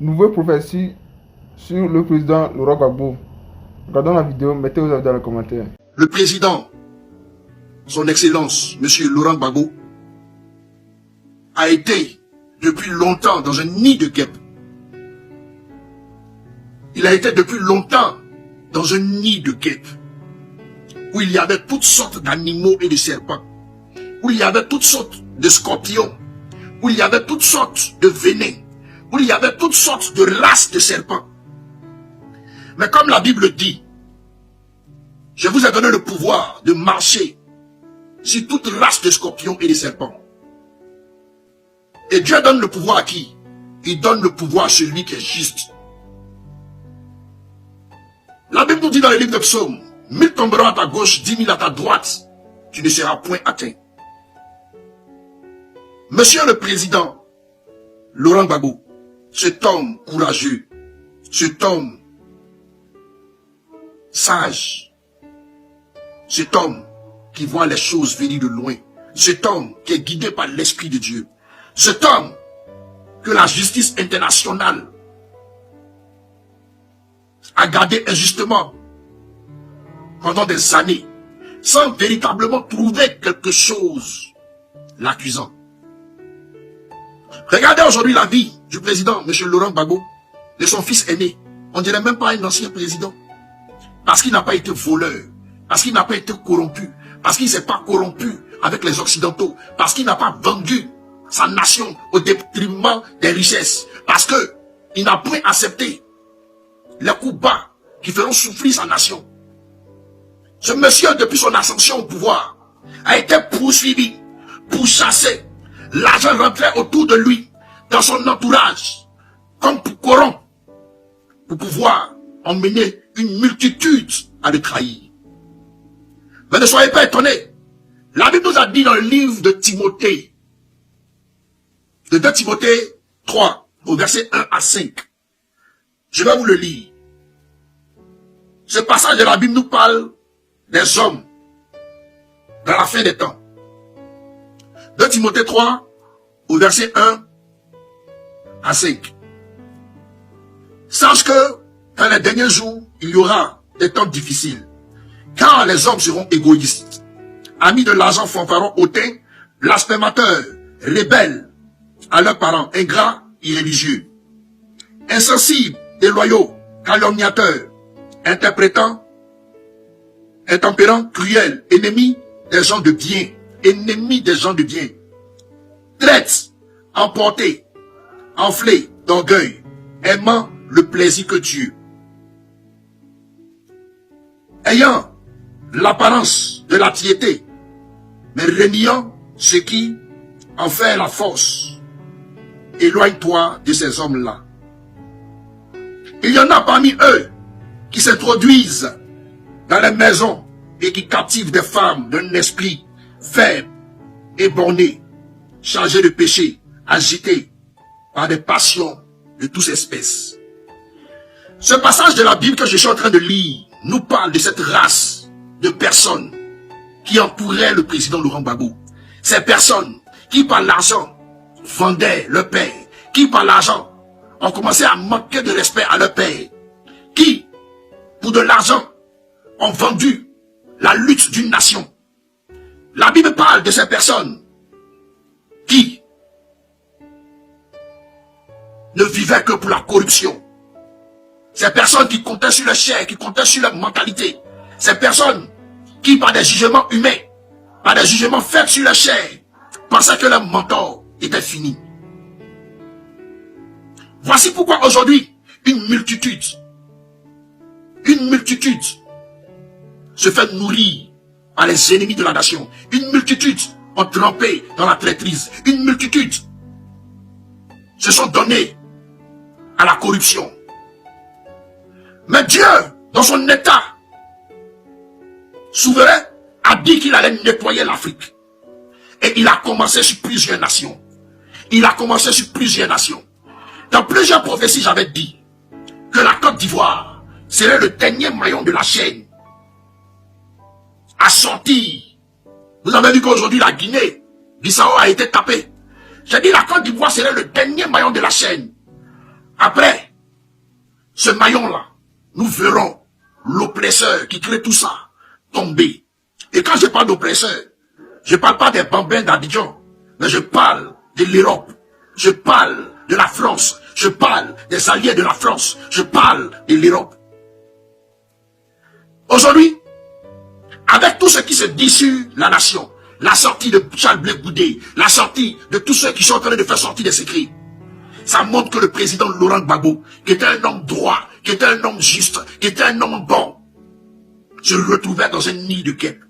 nouvelle prophétie sur le président Laurent Gbagbo. Regardons la vidéo, mettez vos avis dans les commentaires. Le président, son excellence, M. Laurent Gbagbo, a été depuis longtemps dans un nid de guêpes. Il a été depuis longtemps dans un nid de guêpes, où il y avait toutes sortes d'animaux et de serpents, où il y avait toutes sortes de scorpions, où il y avait toutes sortes de venins, où il y avait toutes sortes de races de serpents. Mais comme la Bible dit, je vous ai donné le pouvoir de marcher sur toute race de scorpions et de serpents. Et Dieu donne le pouvoir à qui? Il donne le pouvoir à celui qui est juste. La Bible nous dit dans le livre de Psaume, 1000 tomberont à ta gauche, 10 000 à ta droite, tu ne seras point atteint. Monsieur le Président, Laurent Gbagbo, cet homme courageux, cet homme sage, cet homme qui voit les choses venir de loin, cet homme qui est guidé par l'Esprit de Dieu, cet homme que la justice internationale a gardé injustement pendant des années, sans véritablement trouver quelque chose l'accusant. Regardez aujourd'hui la vie du président, M. Laurent Gbagbo, de son fils aîné. On ne dirait même pas un ancien président. Parce qu'il n'a pas été voleur, parce qu'il n'a pas été corrompu, parce qu'il ne s'est pas corrompu avec les Occidentaux, parce qu'il n'a pas vendu sa nation au détriment des richesses, parce qu'il n'a point accepté les coups bas qui feront souffrir sa nation. Ce monsieur, depuis son ascension au pouvoir, a été poursuivi, pourchassé. L'argent rentrait autour de lui, dans son entourage, comme pour corrompre, pour pouvoir emmener une multitude à le trahir. Mais ne soyez pas étonnés. La Bible nous a dit dans le livre de Timothée, de 2 Timothée 3, au verset 1 à 5. Je vais vous le lire. Ce passage de la Bible nous parle des hommes dans la fin des temps. 2 Timothée 3, au verset 1 à 5. Sache que dans les derniers jours, il y aura des temps difficiles. Car les hommes seront égoïstes, amis de l'argent, fanfarons, hautains, blasphémateurs, rebelles à leurs parents, ingrats, irréligieux, insensibles, déloyaux, calomniateurs, interprétants, intempérants, cruels, ennemis des gens de bien, ennemis des gens de bien, traites, emportés, enflés d'orgueil, aimant le plaisir que Dieu, ayant l'apparence de la piété, mais reniant ce qui en fait la force. Éloigne-toi de ces hommes-là. Il y en a parmi eux qui s'introduisent dans les maisons et qui captivent des femmes d'un esprit faible et borné, chargé de péché, agité par des passions de toutes espèces. Ce passage de la Bible que je suis en train de lire nous parle de cette race de personnes qui entouraient le président Laurent Gbagbo. Ces personnes qui par l'argent vendaient leur père, qui par l'argent ont commencé à manquer de respect à leur père, qui pour de l'argent ont vendu la lutte d'une nation. La Bible parle de ces personnes qui ne vivaient que pour la corruption. Ces personnes qui comptaient sur leur chair, qui comptaient sur leur mentalité. Ces personnes qui, par des jugements humains, par des jugements faits sur leur chair, pensaient que leur mentor était fini. Voici pourquoi aujourd'hui, une multitude se fait nourrir par les ennemis de la nation. Une multitude ont trempé dans la traîtrise. Une multitude se sont donnés à la corruption. Mais Dieu, dans son état souverain, a dit qu'il allait nettoyer l'Afrique. Et il a commencé sur plusieurs nations. Il a commencé sur plusieurs nations. Dans plusieurs prophéties, j'avais dit que la Côte d'Ivoire serait le dernier maillon de la chaîne à sortir. Vous avez vu qu'aujourd'hui, la Guinée, Bissau a été tapée. J'ai dit la Côte d'Ivoire serait le dernier maillon de la chaîne. Après, ce maillon-là, nous verrons l'oppresseur qui crée tout ça tomber. Et quand je parle d'oppresseur, je ne parle pas des bambins d'Abidjan, mais je parle de l'Europe, je parle de la France, je parle des alliés de la France, je parle de l'Europe. Aujourd'hui, avec tout ce qui se dit sur la nation, la sortie de Charles Blé Goudé, la sortie de tous ceux qui sont en train de faire sortir des secrets, ça montre que le président Laurent Gbagbo, qui était un homme droit, qui était un homme juste, qui était un homme bon, se retrouvait dans un nid de guêpes.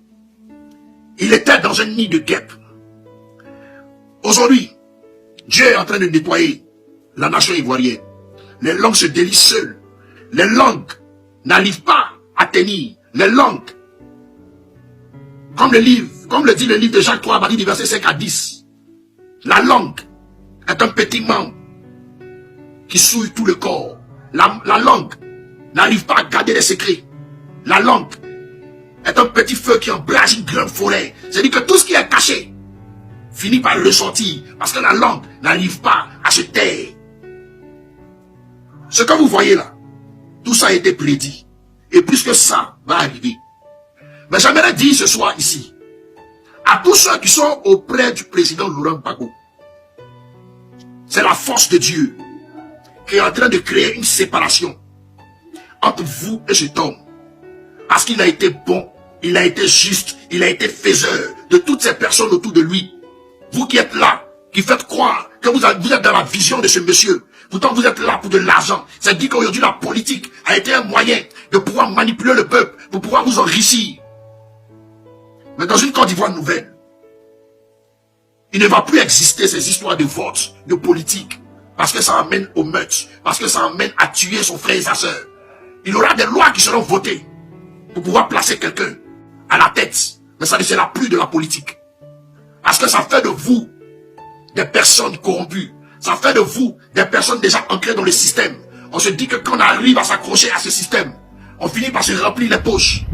Il était dans un nid de guêpes. Aujourd'hui, Dieu est en train de nettoyer la nation ivoirienne. Les langues se délient seules. Les langues n'arrivent pas à tenir. Les langues, comme le dit le livre de Jacques 3, à partir du verset 5 à 10, la langue est un petit membre qui souille tout le corps. La langue n'arrive pas à garder les secrets. La langue est un petit feu qui embrase une grande forêt. C'est-à-dire que tout ce qui est caché finit par ressortir parce que la langue n'arrive pas à se taire. Ce que vous voyez là, tout ça a été prédit. Et puisque ça va arriver, mais j'aimerais dire ce soir ici, à tous ceux qui sont auprès du président Laurent Gbagbo, c'est la force de Dieu qui est en train de créer une séparation entre vous et cet homme. Parce qu'il a été bon, il a été juste, il a été faiseur de toutes ces personnes autour de lui. Vous qui êtes là, qui faites croire que vous êtes dans la vision de ce monsieur, pourtant vous êtes là pour de l'argent. Ça dit qu'aujourd'hui la politique a été un moyen de pouvoir manipuler le peuple, pour pouvoir vous enrichir. Mais dans une Côte d'Ivoire nouvelle, il ne va plus exister ces histoires de vote, de politique, parce que ça amène au meurtre, parce que ça amène à tuer son frère et sa soeur. Il y aura des lois qui seront votées pour pouvoir placer quelqu'un à la tête, mais ça ne sera plus de la politique. Parce que ça fait de vous des personnes corrompues, ça fait de vous des personnes déjà ancrées dans le système. On se dit que quand on arrive à s'accrocher à ce système, on finit par se remplir les poches.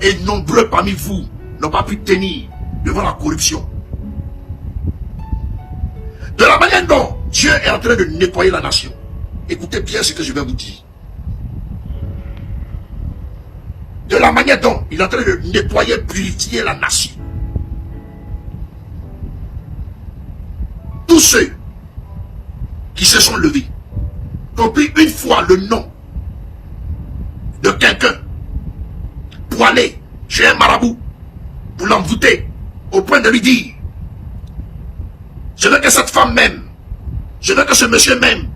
Et nombreux parmi vous n'ont pas pu tenir devant la corruption. De la manière dont Dieu est en train de nettoyer la nation, écoutez bien ce que je vais vous dire. De la manière dont il est en train de nettoyer, purifier la nation. Tous ceux qui se sont levés, qui ont pris une fois le nom de quelqu'un pour aller chez un marabout, pour l'envoûter, au point de lui dire: je veux que cette femme m'aime, je veux que ce monsieur m'aime.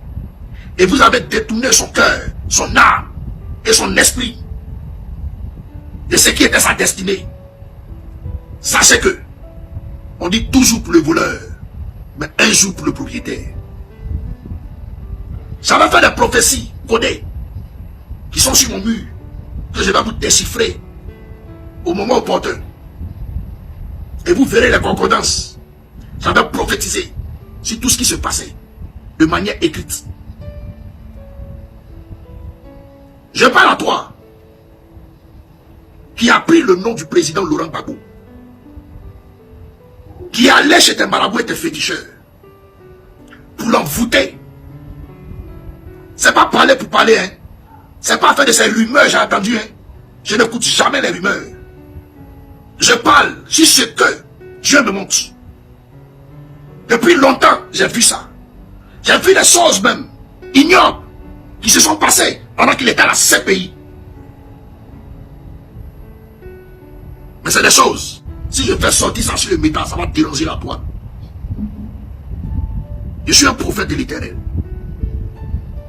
Et vous avez détourné son cœur, son âme et son esprit de ce qui était sa destinée. Sachez que on dit toujours pour le voleur, mais un jour pour le propriétaire. J'avais fait des prophéties codées qui sont sur mon mur, que je vais vous déchiffrer au moment opportun. Et vous verrez les concordances. J'avais prophétisé sur tout ce qui se passait de manière écrite. Je parle à toi qui a pris le nom du président Laurent Gbagbo, qui allait chez tes marabouts et tes féticheurs pour l'envoûter. C'est pas parler pour parler, hein. C'est pas faire de ces rumeurs, j'ai entendu, hein. Je n'écoute jamais les rumeurs. Je parle sur ce que Dieu me montre. Depuis longtemps, j'ai vu ça. J'ai vu des choses même ignobles qui se sont passées pendant qu'il était à la CPI. Mais c'est des choses. Si je fais sortir ça sur le métal, ça va déranger la toile. Je suis un prophète de l'Éternel.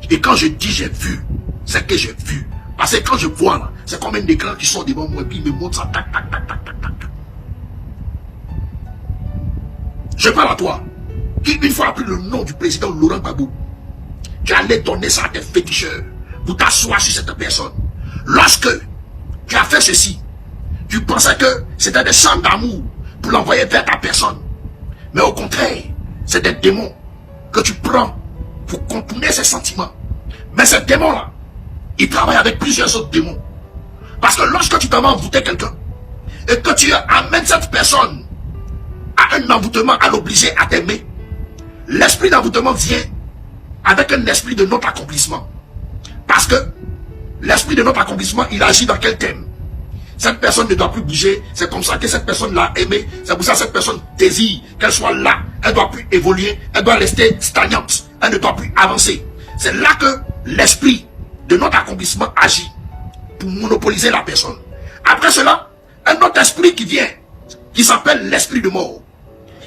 Et quand je dis j'ai vu, c'est que j'ai vu. Parce que quand je vois là, c'est comme un écran qui sort devant moi et puis il me montre ça, tac, tac, tac, tac, tac, tac. Je parle à toi, qui une fois a pris le nom du président Laurent Gbagbo, tu allais donner ça à tes féticheurs pour t'asseoir sur cette personne. Lorsque tu as fait ceci, tu pensais que c'était des chants d'amour pour l'envoyer vers ta personne. Mais au contraire, c'est des démons que tu prends pour contourner ces sentiments. Mais ces démons-là, ils travaillent avec plusieurs autres démons. Parce que lorsque tu t'en vas envoûter quelqu'un, et que tu amènes cette personne à un envoûtement, à l'obliger à t'aimer, l'esprit d'envoûtement vient avec un esprit de non-accomplissement. Parce que l'esprit de notre accomplissement, il agit dans quel thème? Cette personne ne doit plus bouger. C'est comme ça que cette personne l'a aimé. C'est pour ça que cette personne désire qu'elle soit là. Elle ne doit plus évoluer. Elle doit rester stagnante. Elle ne doit plus avancer. C'est là que l'esprit de notre accomplissement agit pour monopoliser la personne. Après cela, un autre esprit qui vient, qui s'appelle l'esprit de mort,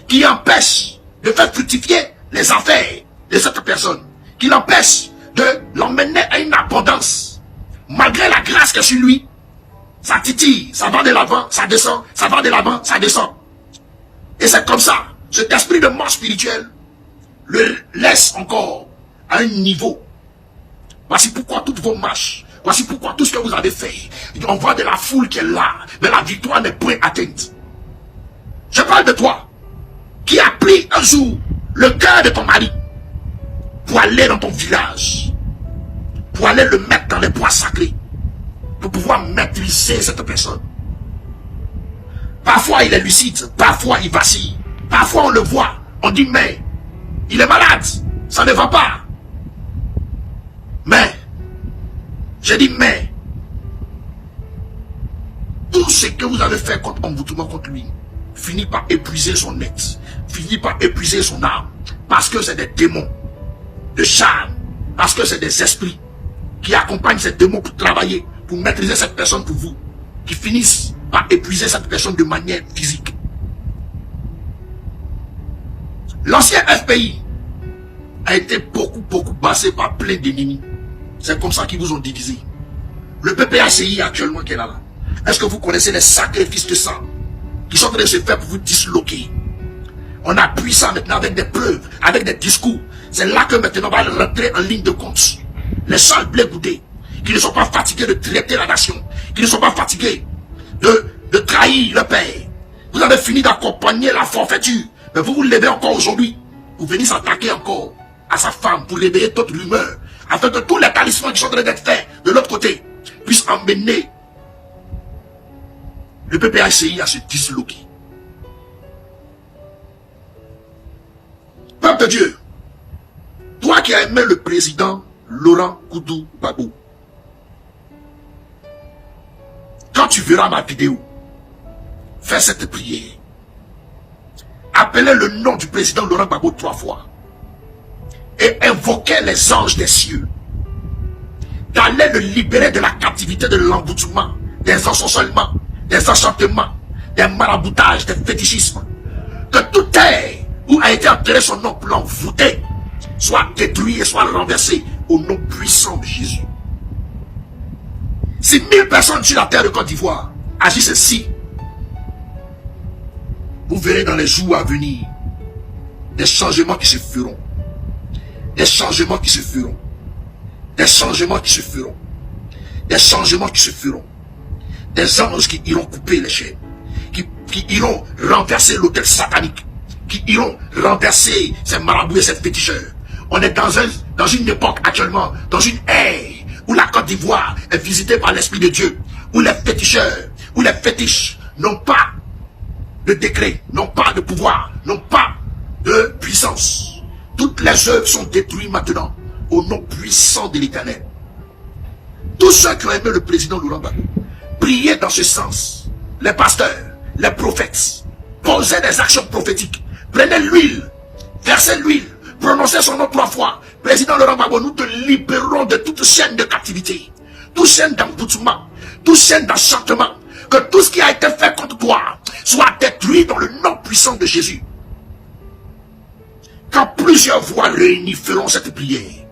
qui empêche de faire fructifier les affaires de cette personne, qui l'empêche de l'emmener à une abondance. Malgré la grâce qui est sur lui, ça titille, ça va de l'avant, ça descend, ça va de l'avant, ça descend. Et c'est comme ça, cet esprit de mort spirituelle le laisse encore à un niveau. Voici pourquoi toutes vos marches, voici pourquoi tout ce que vous avez fait, on voit de la foule qui est là, mais la victoire n'est point atteinte. Je parle de toi, qui a pris un jour le cœur de ton mari pour aller dans ton village, pour aller le mettre dans les bois sacrés, pour pouvoir maîtriser cette personne. Parfois il est lucide, parfois il vacille, parfois on le voit, on dit mais il est malade, ça ne va pas. Mais, j'ai dit mais, tout ce que vous avez fait contre envoûtement contre lui, finit par épuiser son être, finit par épuiser son âme, parce que c'est des démons de charme, parce que c'est des esprits qui accompagnent ces démons pour travailler, pour maîtriser cette personne pour vous, qui finissent par épuiser cette personne de manière physique. L'ancien FPI a été beaucoup basé par plein d'ennemis. C'est comme ça qu'ils vous ont divisé. Le PPACI actuellement qui est là. Est-ce que vous connaissez les sacrifices de sang qui sont en train de se faire pour vous disloquer? On appuie ça maintenant avec des preuves, avec des discours. C'est là que maintenant on va rentrer en ligne de compte. Les sales blés boudés, qui ne sont pas fatigués de traiter la nation, qui ne sont pas fatigués de trahir le père. Vous avez fini d'accompagner la forfaiture, mais vous vous levez encore aujourd'hui. Vous venez s'attaquer encore à sa femme pour réveiller toute l'humeur, afin que tous les talismans qui sont en train d'être faits de l'autre côté puissent emmener le PPACI à se disloquer. Peuple de Dieu, toi qui as aimé le président Laurent Gbagbo, quand tu verras ma vidéo, fais cette prière. Appelez le nom du président Laurent Gbagbo 3 fois. Et invoquez les anges des cieux d'aller le libérer de la captivité de l'emboutement, des ensorcellements, des enchantements, des maraboutages, des fétichismes. Que toute terre où a été enterré son nom pour l'envoûter soit détruit et soit renversé au nom puissant de Jésus. Si 1000 personnes sur la terre de Côte d'Ivoire agissent ainsi, vous verrez dans les jours à venir des changements qui se feront. Des changements qui se feront. Des changements qui se feront. Des changements qui se feront. Des anges qui iront couper les chaînes. Qui iront renverser l'autel satanique. Qui iront renverser ces marabouts et ces féticheurs. On est dans une époque actuellement, dans une ère où la Côte d'Ivoire est visitée par l'Esprit de Dieu. Où les féticheurs, où les fétiches n'ont pas de décret, n'ont pas de pouvoir, n'ont pas de puissance. Toutes les œuvres sont détruites maintenant au nom puissant de l'Éternel. Tous ceux qui ont aimé le président Laurent Gbagbo, priez dans ce sens. Les pasteurs, les prophètes, posez des actions prophétiques. Prenez l'huile, versez l'huile, prononcez son nom 3 fois. Président Laurent Gbagbo, nous te libérons de toute chaîne de captivité, toute chaîne d'emboutement, toute chaîne d'enchantement. Que tout ce qui a été fait contre toi soit détruit dans le nom puissant de Jésus. Quand plusieurs voix réunies feront cette prière,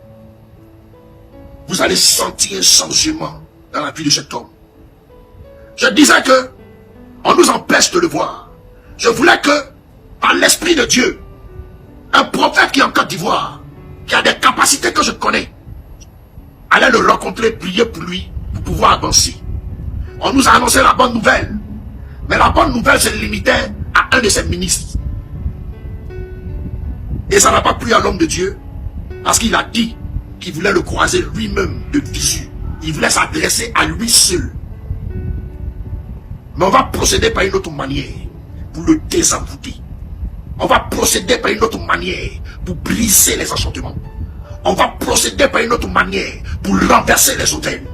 vous allez sentir un changement dans la vie de cet homme. Je disais que on nous empêche de le voir. Je voulais que, par l'Esprit de Dieu, un prophète qui est en Côte d'Ivoire, qui a des capacités que je connais, allait le rencontrer, prier pour lui, pour pouvoir avancer. On nous a annoncé la bonne nouvelle, mais la bonne nouvelle se limitait à un de ses ministres. Et ça n'a pas plu à l'homme de Dieu, parce qu'il a dit qu'il voulait le croiser lui-même de visu. Il voulait s'adresser à lui seul. Mais on va procéder par une autre manière pour le désenvoûter. On va procéder par une autre manière pour briser les enchantements. On va procéder par une autre manière pour renverser les autels.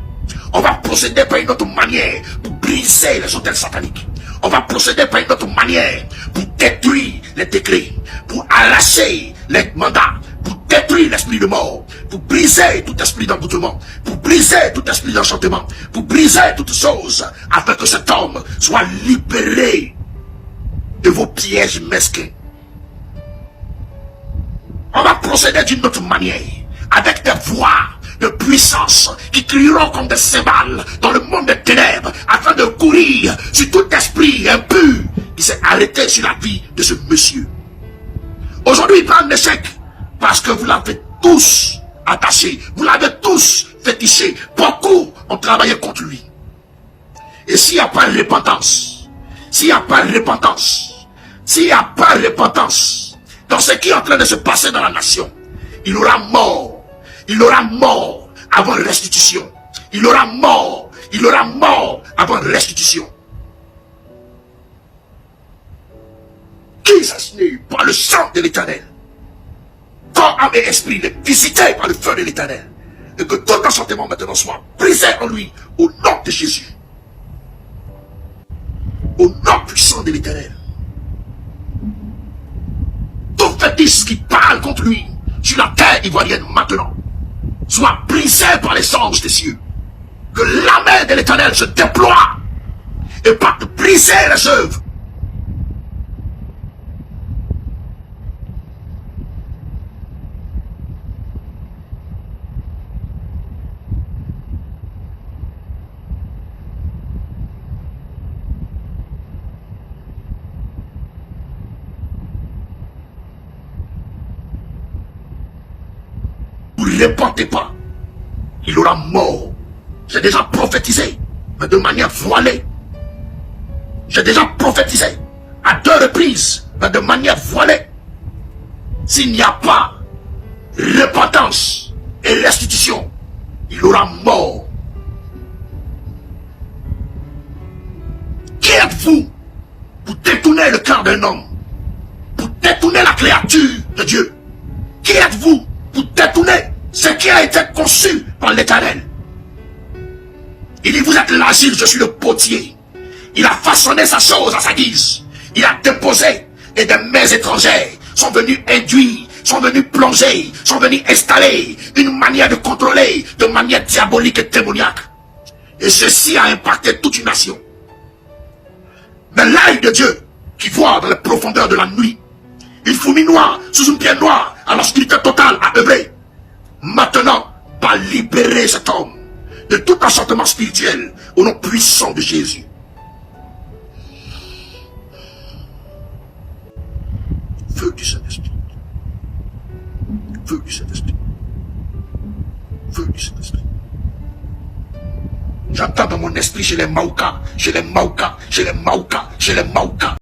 On va procéder par une autre manière pour briser les autels sataniques. On va procéder par une autre manière pour détruire les décrets, pour arracher les mandats, pour détruire l'esprit de mort, pour briser tout esprit d'emboutement, pour briser tout esprit d'enchantement, pour briser toutes choses, afin que cet homme soit libéré de vos pièges mesquins. On va procéder d'une autre manière, avec des voix de puissance qui crieront comme des cymbales dans le monde des ténèbres, afin de courir sur tout esprit impur qui s'est arrêté sur la vie de ce monsieur. Aujourd'hui, il prend un échec parce que vous l'avez tous attaché, vous l'avez tous fétiché. Beaucoup ont travaillé contre lui. Et s'il n'y a pas de repentance, s'il n'y a pas de repentance, s'il n'y a pas de repentance dans ce qui est en train de se passer dans la nation, il aura mort. Il aura mort avant restitution. Il aura mort avant restitution. Qui s'assinait par le sang de l'Éternel, corps, âme et esprit, est visité par le feu de l'Éternel, et que tout enchantement maintenant soit brisé en lui, au nom de Jésus. Au nom puissant de l'Éternel. Tout fétiche qui parle contre lui sur la terre ivoirienne maintenant soit brisé par les anges des cieux. Que la main de l'Éternel se déploie et parte briser les œuvres. Vous ne répondez pas, il aura mort. J'ai déjà prophétisé, mais de manière voilée. J'ai déjà prophétisé à 2 reprises, mais de manière voilée. S'il n'y a pas repentance et restitution, il aura mort. Qui êtes-vous pour détourner le cœur d'un homme, pour détourner la créature de Dieu? Qui êtes-vous pour détourner ce qui a été conçu par l'Éternel? Il dit, vous êtes l'asile, je suis le potier. Il a façonné sa chose à sa guise. Il a déposé, et des mains étrangères sont venues induire, sont venues plonger, sont venues installer une manière de contrôler, de manière diabolique et démoniaque. Et ceci a impacté toute une nation. Mais l'œil de Dieu, qui voit dans les profondeurs de la nuit, une fourmi noire sous une pierre noire, à l'obscurité totale à œuvrer, maintenant, va libérer cet homme de tout enchantement spirituel au nom puissant de Jésus. Feu du Saint-Esprit. Feu du Saint-Esprit. Feu du Saint-Esprit. J'entends dans mon esprit chez les Maoukas, chez les Maoukas, chez les Maoukas, chez les Maoukas.